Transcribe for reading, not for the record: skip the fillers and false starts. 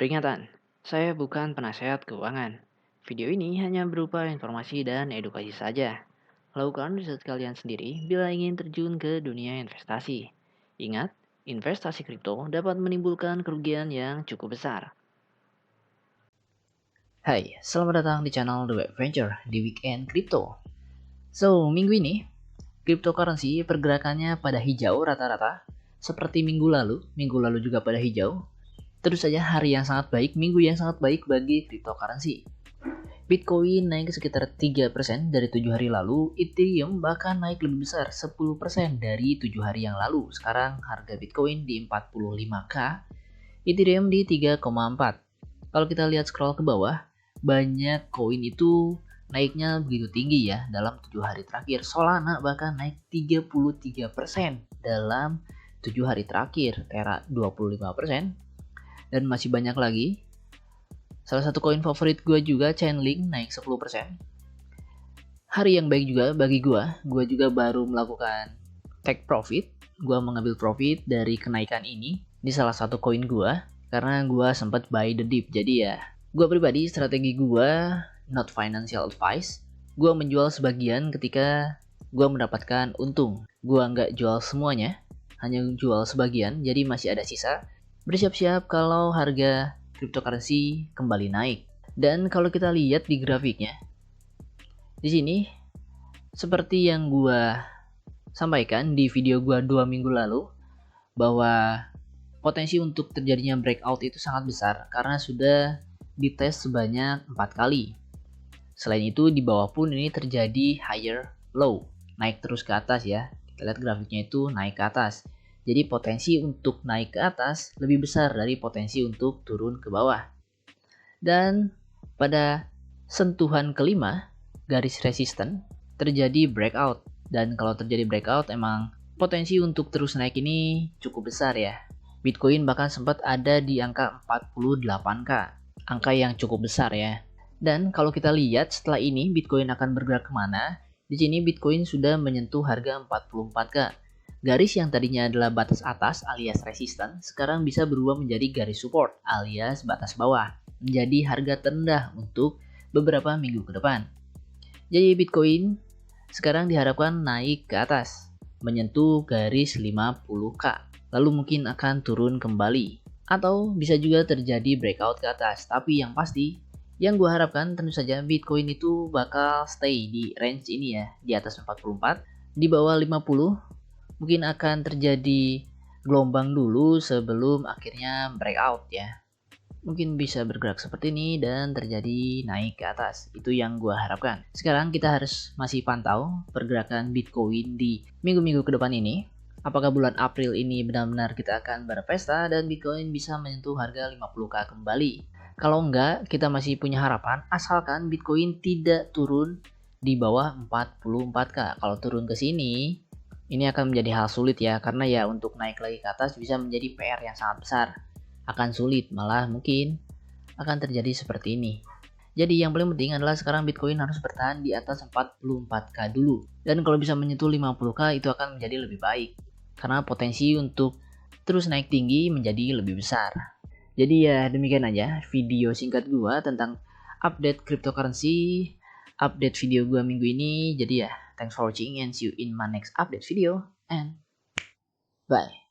Peringatan, saya bukan penasehat keuangan. Video ini hanya berupa informasi dan edukasi saja. Lakukan riset kalian sendiri bila ingin terjun ke dunia investasi. Ingat, investasi kripto dapat menimbulkan kerugian yang cukup besar. Hai, selamat datang di channel The Web Venture di Weekend Crypto. Minggu ini, cryptocurrency pergerakannya pada hijau rata-rata, seperti minggu lalu juga pada hijau. Terus saja hari yang sangat baik, minggu yang sangat baik bagi cryptocurrency. Bitcoin naik sekitar 3% dari 7 hari lalu, Ethereum bahkan naik lebih besar 10% dari 7 hari yang lalu. Sekarang harga Bitcoin di 45k, Ethereum di 3,4. Kalau kita lihat scroll ke bawah, banyak koin itu naiknya begitu tinggi ya dalam 7 hari terakhir. Solana bahkan naik 33% dalam 7 hari terakhir, Terra 25%, dan masih banyak lagi. Salah satu koin favorit gue juga Chainlink naik 10%. Hari yang baik juga bagi gue juga baru melakukan take profit. Gue mengambil profit dari kenaikan ini di salah satu koin gue karena gue sempat buy the dip. Jadi ya, gue pribadi strategi gue not financial advice. Gue menjual sebagian ketika gue mendapatkan untung. Gue nggak jual semuanya, hanya jual sebagian. Jadi masih ada sisa. Bersiap-siap kalau harga cryptocurrency kembali naik. Dan kalau kita lihat di grafiknya, di sini seperti yang gue sampaikan di video gue 2 minggu lalu, bahwa potensi untuk terjadinya breakout itu sangat besar karena sudah dites sebanyak 4 kali. Selain itu di bawah pun ini terjadi higher low, naik terus ke atas ya. Kita lihat grafiknya itu naik ke atas. Jadi potensi untuk naik ke atas lebih besar dari potensi untuk turun ke bawah. Dan pada sentuhan kelima, garis resisten, terjadi breakout. Dan kalau terjadi breakout emang potensi untuk terus naik ini cukup besar ya. Bitcoin bahkan sempat ada di angka 48k, angka yang cukup besar ya. Dan kalau kita lihat setelah ini Bitcoin akan bergerak kemana, di sini Bitcoin sudah menyentuh harga 44k. Garis yang tadinya adalah batas atas alias resisten, sekarang bisa berubah menjadi garis support alias batas bawah, menjadi harga terendah untuk beberapa minggu ke depan. Jadi Bitcoin sekarang diharapkan naik ke atas, menyentuh garis 50k, lalu mungkin akan turun kembali. Atau bisa juga terjadi breakout ke atas, tapi yang pasti, yang gue harapkan tentu saja Bitcoin itu bakal stay di range ini ya, di atas 44, di bawah 50, mungkin akan terjadi gelombang dulu sebelum akhirnya breakout ya. Mungkin bisa bergerak seperti ini dan terjadi naik ke atas. Itu yang gue harapkan. Sekarang kita harus masih pantau pergerakan Bitcoin di minggu-minggu ke depan ini. Apakah bulan April ini benar-benar kita akan berpesta dan Bitcoin bisa menyentuh harga 50k kembali. Kalau enggak, kita masih punya harapan asalkan Bitcoin tidak turun di bawah 44k. Kalau turun ke sini, ini akan menjadi hal sulit ya, karena ya untuk naik lagi ke atas bisa menjadi PR yang sangat besar. Akan sulit, malah mungkin akan terjadi seperti ini. Jadi yang paling penting adalah sekarang Bitcoin harus bertahan di atas 44k dulu. Dan kalau bisa menyentuh 50k itu akan menjadi lebih baik. Karena potensi untuk terus naik tinggi menjadi lebih besar. Jadi ya demikian aja video singkat gua tentang update cryptocurrency, update video gua minggu ini. Jadi ya, thanks for watching and see you in my next update video and bye.